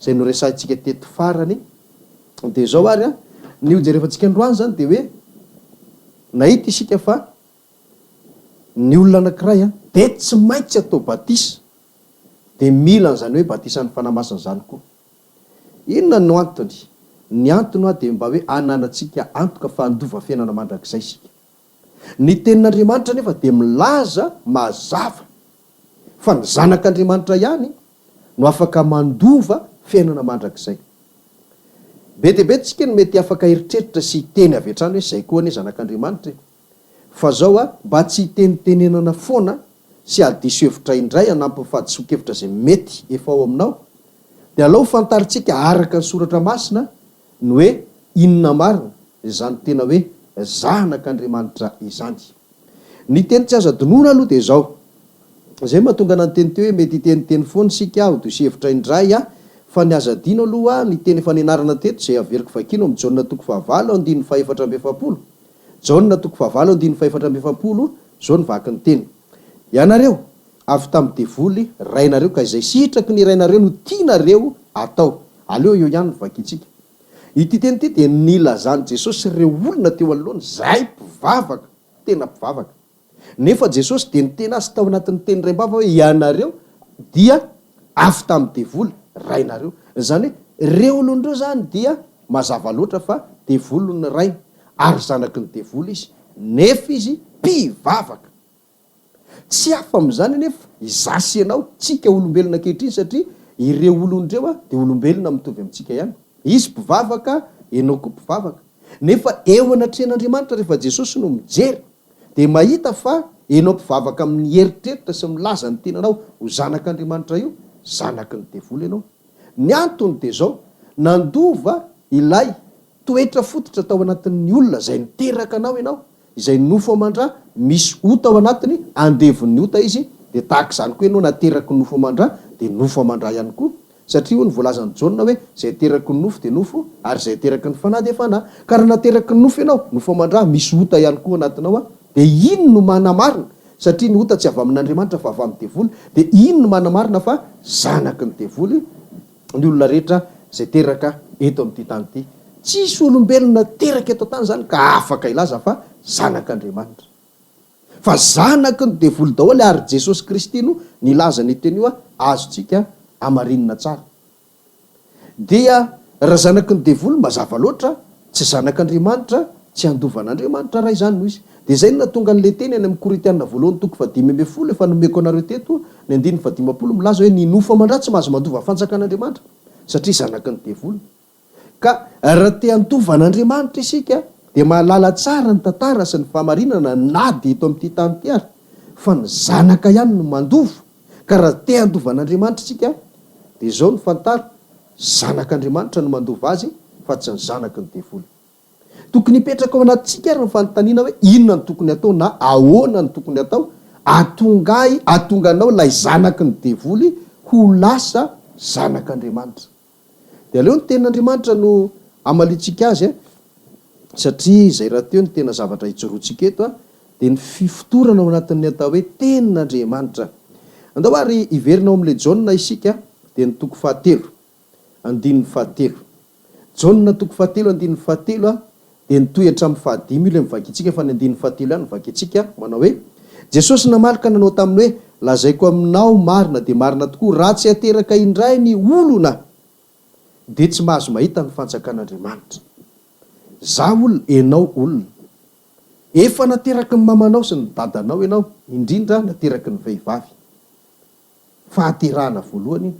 zay noresantsika teto farany de zao ary nio jerefantsika androany zany de hoe nahita isika fa ny olona anankiray de tsy maintsy atao batisa de mila n'zany hoe batisan'ny fanamasina zany koa. Inona no antony? Ny antony de mba hoe ananatsika antoka fa andova fiainana mandrakizay sika. Ny tenin'Andriamanitra nefa de milaza mazava fa ny zanak'Andriamanitra ihany no afaka mandova fiainana mandrakizay. Be de be tsika no mety afaka eritreritra sy teny avy hatrany hoe zay koa ane zanak'Andriamanitra. Fa zao mba tsy tenitenenana foana sy adiso hevitra indray anampy fahadiso-kevitra zay mety efa ao aminao. De aleo fantaritsika araka ny soratra masina no hoe inona marina izany tena hoe zanak'Andriamanitra izany. Ny teny tsy azo adinoina aloha de zao. Zay mahatonga anany teny teo hoe mety iteniteny foana sika hodiso hevitra indray fa ny azo adino aloha ny teny efa nianarana teto zay averiko vakino amin'ny Jaona 4:470. Jaona 4:470 zao ny vaky ny teny. Ianareo avy tamin'ny devoly rainareo ka izay sitraky ny rainareo no tianareo atao. Aleo eo ihany vakitsika. Ity teny ity de nilazany Jesosy ireo olona teo anoloany zay mpivavaka, tena mpivavaka. Nefa Jesosy de niteny azy tao anatin'ny teny ray-bava hoe ianareo dia avy tamin'ny devoly rainareo. Zany hoe reo olon'ireo zany dia mazava loatra fa devoly ny rainy ary zanaky ny devoly izy, nefa izy mpivavaka. Tsy hafa am'zany nefa izasy ianao tsika olombelona ankehitriny satria ireo olon'ireo de olombelona mitovy amintsika ihany. Izy mpivavaka, ianao koa mpivavaka. Nefa eo anatrehan'Andriamanitra rehefa Jesosy no mijery de mahita fa ianao mpivavaka amin'ny eritreritra sy milaza ny tenanao ho zanak'Andriamanitra io, zanaky ny devoly ianao. Ny antony de zao, nandova ilay toetra fototra tao anatin'ny olona zay niteraka anao ianao, izay nofo amandra misy ota ao anatiny, andevon'ny ota izy, de tahaka izany koa ianao nateraky nofo amandra de nofo amandra ihany koa. Satria ny voalazan'ny Jaona hoe zay teraky ny nofo de nofo ary zay teraky ny fanahy de fanahy. Ka raha nateraky ny nofo ianao, nofo amandra misy ota ihany koa anatinao de ino no manamarina? Satria ny ota tsy avy amin'Andriamanitra fa avy amin'ny devoly. De ino no manamarina fa zanaky ny devoly ny olona rehetra zay teraka eto amin'ity tany ity? Tsisy olombelona teraka eto tany zany ka afaka ilaza fa zanak'Andriamanitra. Fa zanaky ny devoly daholo ary Jesosy Kristy no nilaza ny teny io azotsika amarinina tsara. Dia raha zanaky ny devoly mazava loatra tsy zanak'Andriamanitra, tsy andovan'Andriamanitra raha izany noho izy. De zay no natonga an'le teny any amin'ny Korintianina 1:5 efa nomeko anareo teto ny 1:50 milaza hoe ny nofo amandra tsy mahazo mandova fanjakan'Andriamanitra satria zanaky ny devoly. Ka raha te andovan'Andriamanitra isika de mahalala tsara ny tantara sy ny fahamarinana nady eto amin'ity tany ity ary fa ny zanaka ihany no mandova. Ka raha te andovan'Andriamanitra isika de zao ny fantara, zanak'Andriamanitra no mandova azy fa tsy ny zanaky ny devoly. Tokony hipetraka ao anatintsika ary ny fanontaniana hoe inona ny tokony atao na ahoana ny tokony atao atonganao lay zanaky ny devoly ho lasa zanak'Andriamanitra. De aleo ny tenin'Andriamanitra no amalitsika azy satria zay raha teo ny tena zavatra hijorotsika eto de ny fifotorana ao anatin'ny atao hoe tenin'Andriamanitra. Andao ary iverinao amin'le Jaona isika de ny toko 7, andininy 7. Jaona toko 7, andininy 7 de nitohatra amin'ny 5 ile mivakitsika fa ny andininy 7 ihany mivakitsika manao hoe Jesosy namalika nanao taminy hoe lazaiko aminao marina de marina tokoa raha tsy ateraka indray ny olona de tsy mahazo mahita ny fanjakan'Andriamanitra. Za olona, enao olona, efa nateraky ny mamanao sy ny dadanao ianao, indrindra nateraky ny vehivavy. Fahaterahana voalohany.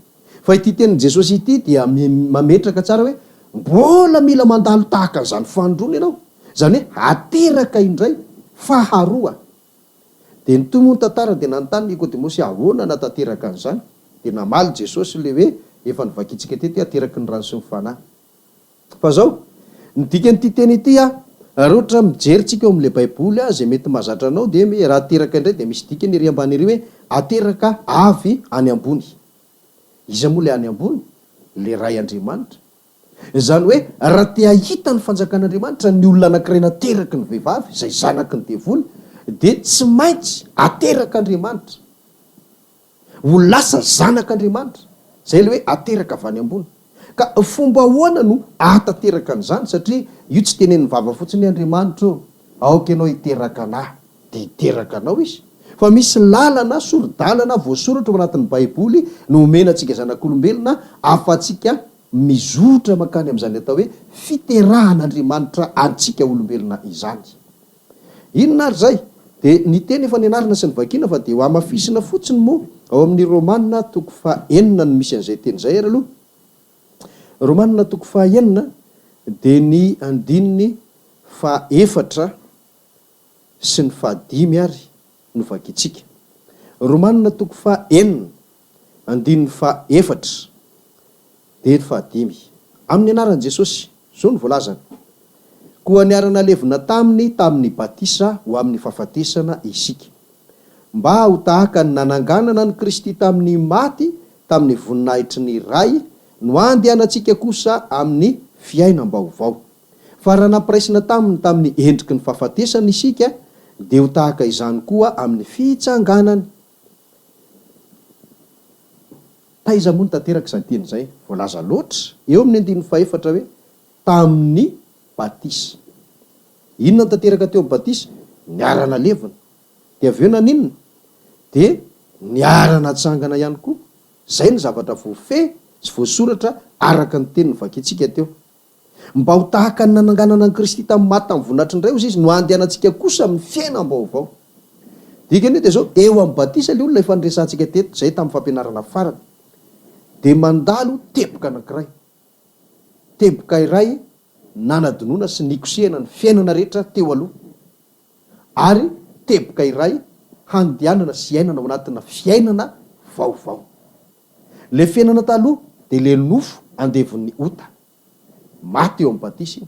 Fa ity tenin' Jesosy ity dia mametraka tsara hoe mbola mila mandalo tahaka an'izany fandroana ianao. Zany hoe ateraka indray faharoa. De ny tomoa ny tantara de nanontany Nikodemosy ahoana natateraka an'izany? De namaly Jesosy le hoe efa nivakitsika teto ateraky ny rano sy ny fanahy. Fa zao ny dikan'ity teny ity raha ohatra mijerytsika eo amin'le baiboly zay mety mahazatra anao de raha ateraka indray de misy dikany ery ambany ery hoe ateraka avy any ambony. Iza moa le any ambony? Le ray Andriamanitra. Zany hoe raha te ahita ny fanjakan'Andriamanitra ny olona anankiray nateraky ny vehivavy zay zanaky ny devoly de tsy maintsy ateraka Andriamanitra ho lasa zanak'Andriamanitra. Zay le hoe ateraka avy any ambony. Ka fomba ahoana no atateraka an'izany satria io tsy tenen'ny vava fotsiny Andriamanitra aoka ianao hiteraka anahy de hiteraka anao izy, fa misy lalana soro-dalana voasoratra ao anatin'ny baiboly no omena antsika zanak'olombelona afa-tsika mizotra makany amin'izany atao hoe fiterahan'Andriamanitra antsika olombelona izany. Inona ary zay? De ny teny efa nianarana sy ny vakiana fa de ho amafisina fotsiny moa ao amin'ny Romanina 9 no misy an'izay teny zay ary aloha. Romanina 9 de ny 14 sy ny 15 ary no vakitsika. Romanina 9 14 de 15 amin'ny anaran'i Jesosy zao ny voalazany: koa niarana levina tamin'ny batisa ho amin'ny fahafatesana isika, mba ho tahaka ny nananganana ny Kristy tamin'ny maty tamin'ny voninahitry ny ray, no andehanantsika kosa amin'ny fiainam-baovao. Fa raha nampiraisina tamin'ny endriky ny fahafatesana isika, de ho tahaka izany koa amin'ny fitsanganany. Taiza moa ny tanteraka izany teny zay? Voalaza loatra eo amin'ny 14 hoe tamin'ny batisa. Inona ny tanteraka teo amin'ny batisa? Niarana levina. De avy eo naninona? De niarana tsangana ihany koa. Zay ny zavatra voafehy sy voasoratra araka ny teny vakitsika teo. Mba ho tahaka ny nananganana ny Kristy tamin'ny maty tamin'ny voninahitry ny ray izy, no andehanantsika kosa amin'ny fiainam-baovao. Dikany de zao eo amin'ny batisa le olona efa niresantsika teto zay tamin'ny fampianarana farany. De mandalo teboka anankiray. Teboka iray nanadinoana sy nikosehana ny fiainana rehetra teo aloha. Ary teboka iray handianana sy iainana ao anatina fiainana vaovao. Le fiainana taloha de le nofo andevon'ny ota. Maty eo amin'ny batisa.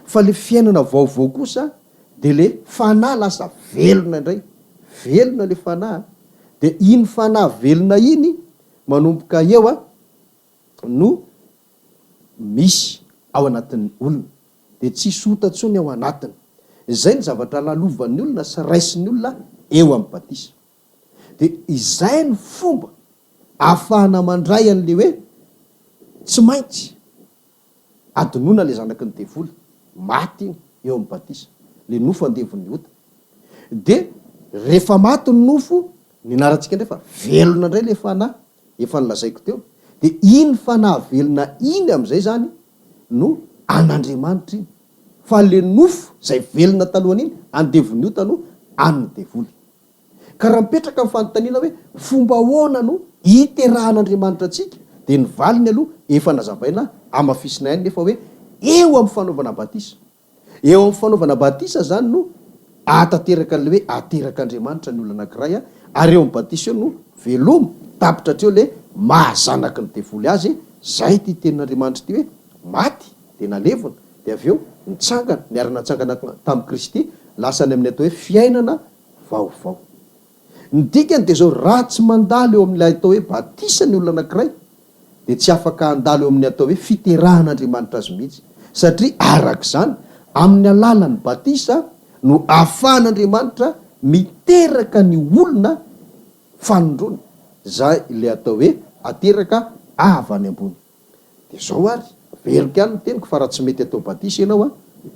Fa le fiainana vaovao kosa de le fanahy lasa velona indray. Velona le fanahy. De iny fanahy velona iny manomboka eo no misy ao anatin'ny olona, de tsy sotatsony ao anatiny. Zay ny zavatra lalovan'ny olona sy raisin'ny olona eo amin'ny batisa. De izay ny fomba ahafahana mandray an'le hoe tsy maintsy adinoana le zanaky ny devoly, maty iny eo amin'ny batisa, le nofo andevon'ny ota. De rehefa maty ny nofo, ninarantsika indray fa velona indray le fanahy, efa nilazaiko teo. De iny fanahy velona iny am'izay zany no an'Andriamanitra iny. Fa le nofo zay velona talohany iny andevon'ny ota no an'ny devoly. Ka raha mipetraka amin'ny fanontaniana hoe fomba ahoana no hiterahan'Andriamanitra antsika, de ny valiny aloha efa nazavaina amafisinay any nefa hoe eo amin'ny fanaovana batisa. Eo amin'ny fanaovana batisa zany no atateraka an'le hoe aterak'Andriamanitra ny olona anankiray, ary eo amin'ny batisa eo no velomo tapitra hatreo le mahazanaky ny devoly azy. Zay ty tenin'Andriamanitra ty hoe maty de nalevona, de avy eo nitsangana, niarana tsangana tamin'ny Kristy, lasany amin'ny atao hoe fiainana vaovao. Ny dikany de zao raha tsy mandalo eo amin'ilay atao hoe batisa ny olona anankiray, de tsy afaka handalo eo amin'ny atao hoe fiterahan'Andriamanitra azy mihitsy. Satria arak'izany, amin'ny alalan'ny batisa no ahafahan'Andriamanitra miteraka ny olona fanondrona, zay le atao hoe ateraka avany ambony. De zao ary veriko ihany ny teniko fa raha tsy mety atao batisa ianao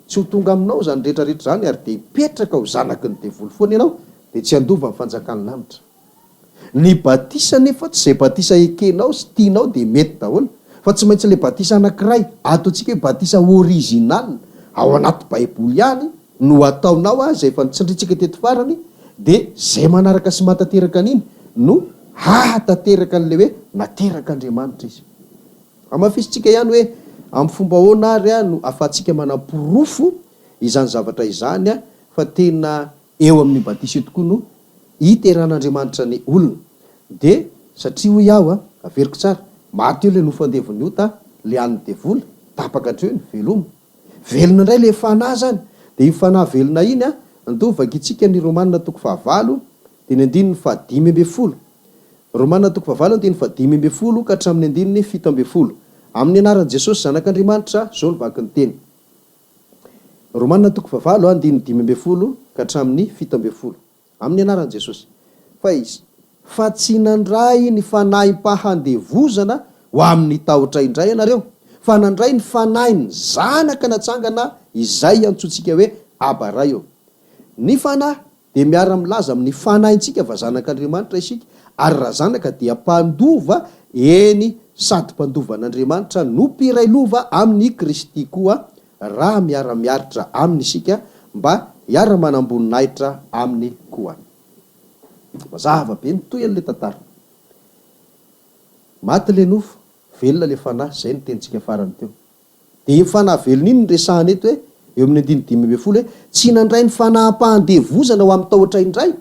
tsy ho tonga aminao zany rehetrarehetra zany, ary de hipetraka ho zanaky ny devoly foana ianao, de tsy andova ny fanjakan'ny lanitra. Ny batisa nefa tsy zay batisa ekenao sy tianao de mety daholo, fa tsy maintsy le batisa anankiray ataontsika hoe batisa original ao anaty baiboly ihany no ataonao zay efa nitsindritsika teto farany, de zay manaraka sy matateraka an'iny no hatateraka an'le hoe nateraka Andriamanitra izy. Amafisitsika ihany hoe amin'ny fomba ahoana ary no afahantsika manam-porofo izany zavatra izany fa tena eo amin'ny batisa tokoa no hiteran'Andriamanitra ny olona. De satria ho iaho averiko tsara, maty eo le nofo andevon'ny ota, le an'ny devoly tapaka hatreo ny velomo. Velona indray le fanahy zany, de io fanahy velona iny andovy vakitsika ny Romanina 9 de ny 15. Romanina 9 de ny 15 ka hatramin'ny 17. Amin'ny anaran'i Jesosy zanak'Andriamanitra zao ny vaky ny teny. Romanina 9 15 ka hatramin'ny 17. Amin'ny anaran'i Jesosy. Fa tsy nandray ny fanahy-pahandevozana ho amin'ny tahotra indray ianareo fa nandray ny fanahy ny zanaka natsangana izay antsointsika hoe Abara io. Ny fanahy de miara-milaza amin'ny fanahintsika fa zanak'Andriamanitra isika, ary raha zanaka dia mpandova eny sady mpandovan'Andriamanitra no mpiray lova amin'ny Kristy koa raha miara-miaritra aminy isika mba hiara-manamboninahitra aminy koa. Mazava be mitoy an'le tantara. Maty le nofo, velona le fanahy, zay ny tenitsika farany teo. De iny fanahy velona iny resahana eto hoe eo amin'ny 5:10 hoe tsy nandray ny fanaham-pahandevozana ho amin'ny tahotra indray.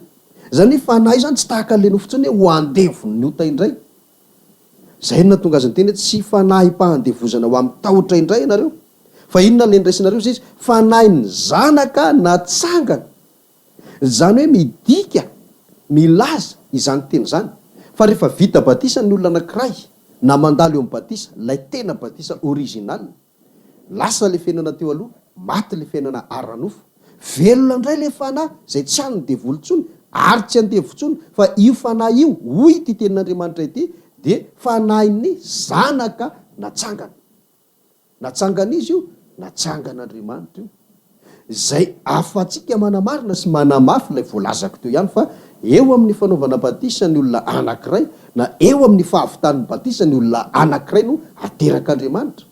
Zany fanahy zany tsy tahaka le nofo tsony hoe ho andevony ny ota indray. Zay no natonga azy ny teny hoe tsy fanahy-pahandevozana ho amin'ny tahotra indray ianareo. Fa inona le ndraisinareo izy fanahy ny zanaka natsangana. Zany hoe midika, milaza izany teny zany. Fa rehefa vita batisa ny olona anankiray na mandalo eo amin'ny batisa, lay tena batisa original, lasa le fiainana teo aloha, maty le fiainana ara-nofo. Velona indray le fanahy zay tsy hany devolo tsony ary tsy andevo tsony, fa io fanahy io hoy ity tenin'Andriamanitra ity de fanahin'ny zanaka natsangana. Natsangana izy io, natsangan'Andriamanitra io. Zay afatsika manamarina sy manamafy lay voalazako teo ihany fa eo amin'ny fanaovana batisa ny olona anankiray na eo amin'ny fahavitan'ny batisa ny olona anankiray no aterak'Andriamanitra.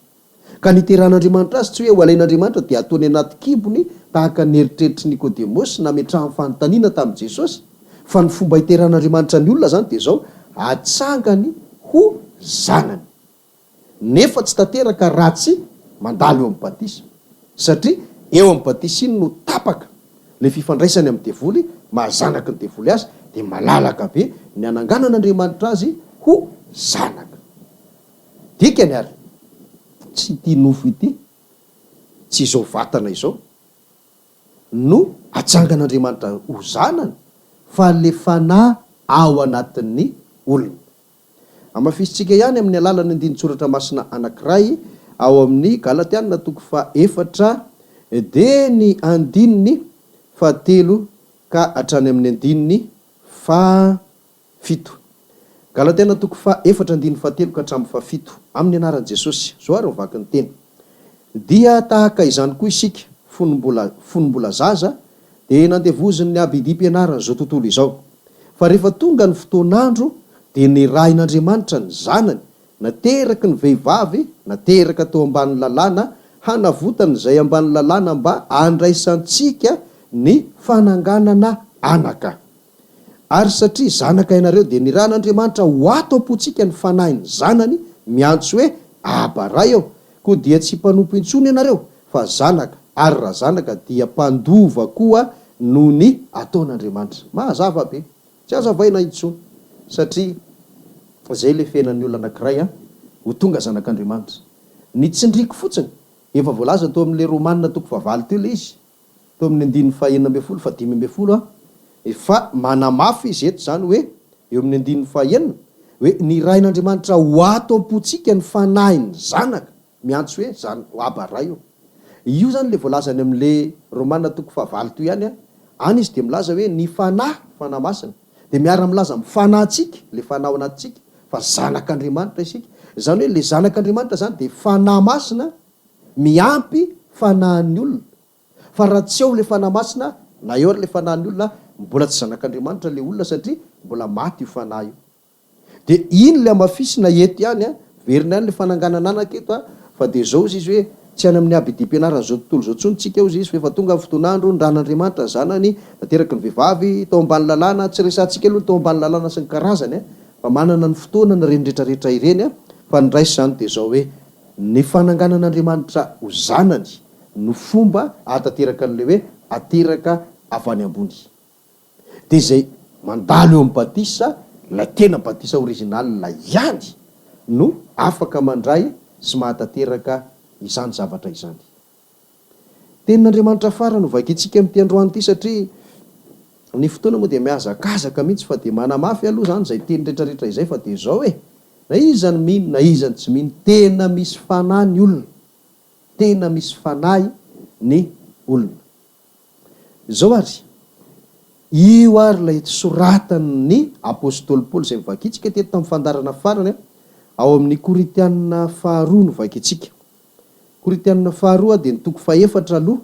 Ka niteran'Andriamanitra azy tsy hoe ho alain'Andriamanitra dia ataony anaty kibony tahaka ny eritreritry Nikodemosy na metrahan'ny fanontaniana tamin'i Jesosy, fa ny fomba hiteran'Andriamanitra ny olona zany dia zao atsangany ho zanany. Nefa tsy tanteraka raha tsy mandalo eo amin'ny batisa, satria eo amin'ny batisa iny no tapaka le fifandraisany amin'ny devoly, mahazanaky ny devoly azy, de malalaka be ny ananganan'Andriamanitra azy ho zanaka. Dikany ary tsy ity nofo ity, tsy izao vatana izao no atsangan'Andriamanitra ho zanany, fa le fanahy ao anatin'ny olona. Amafisitsika ihany amin'ny alalan'ny andiny soratra masina anankiray ao amin'ny Galatiana 4 de ny andininy 7 ka hatrany amin'ny andininy 7. Galatiana 4:7 ka hatramin'ny 7 amin'ny anaran'i Jesosy. Zao ary mivaky ny teny. Dia tahaka izany koa isika fonombola zaza de nandevoziny ny abidim-pianarana zao tontolo izao. Fa rehefa tonga ny fotoan'andro de nirahin'Andriamanitra ny zanany, nateraky ny vehivavy, nateraka tao ambany lalàna, hanavotany izay ambany lalàna mba andraisantsika ny fananganana anaka. Ary satria zanaka ianareo de nirahin'Andriamanitra ho ato am-pontsika ny fanahy ny zanany, miantso hoe Abara eo, koa dia tsy mpanompo intsony ianareo fa zanaka, ary raha zanaka dia mpandova koa noho ny ataon'Andriamanitra. Mahazava be, tsy azavaina intsony, satria zay le fiainan'ny olona anankiray ho tonga zanak'Andriamanitra. Ny tsindriky fotsiny efa voalaza tao amin'le Romanina 9 teo le izy, tao amin'ny 9:40 fa 5:10 fa manamafy izy eto zany hoe eo amin'ny 9:9 hoe nirahin'Andriamanitra ho ato am-pontsika ny fanahy ny zanaka, miantso hoe Abara io. Io zany le voalazany amin'le Romanina 9 teo ihany any izy de milaza hoe ny fanahy masina, de miara-milaza mifanahintsika le fanahy ao anatintsika fa zanak'Andriamanitra isika. Zany hoe le zanak'Andriamanitra zany de fanahy masina miampy fanahin'ny olona. Fa raha tsy eo le fanahy masina na eo ary le fanahin'ny olona, mbola tsy zanak'Andriamanitra le olona satria mbola maty io fanahy io. De iny le amafisina eto ihany verina ihany le fananganana anaka eto fa de zao izy hoe tsy any amin'ny abidim-pianarana zao tontolo zao tsony tsika izy fa efa tonga ny fotoan'andro ndrahan'Andriamanitra zanany, nateraky ny vehivavy tao ambany lalàna, tsy resantsika aloha tao ambany lalàna sy ny karazany fa manana ny fotoana na reny rehetrarehetra ireny fa ny raisy zany de zao hoe ny fananganan'Andriamanitra ho zanany no fomba atateraka an'le hoe ateraka avy any ambony. De zay mandalo eo amin'ny batisa, la tena batisa original la ihany no afaka mandray sy mahatateraka izany zavatra izany. Tenin'Andriamanitra farany vakitsika amin'ity androany ity satria ny fotoana moa de miazakazaka mihitsy fa de manamafy aloha zany zay teny rehetrarehetra izay fa de zao hoe na izany mino na izany tsy mino, tena misy fanahy ny olona, tena misy fanahy ny olona. Zao ary io ary lay soratany ny apôstôly Paoly zay mivakitsika teto tamin'ny fandarana farany ao amin'ny Koritianina faharoa no vaky antsika. Koritianina faharoa dia ny toko faefatra aloha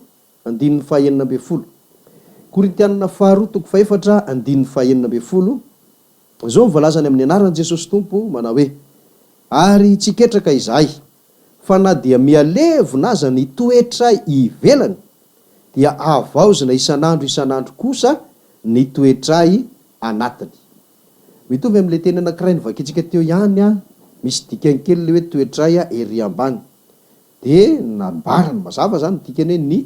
andininy fahaenina ambin'ny folo. Koritianina faharoa toko faefatra andininy fahaenina ambin'ny folo. Izao mivolazany amin'ny anaran'i Jesosy Tompo manao hoe: ary tsiketraka izahay fa na dia mialevona aza ny toetra ivelany dia avaozina isan'andro kosa ny toetray anatiny. Mitovy amin'ilay teny anankiray novakintsika teo ihany misy dikany kely le hoe toetray ery ambany. De nambarany mazava zany dikany hoe ny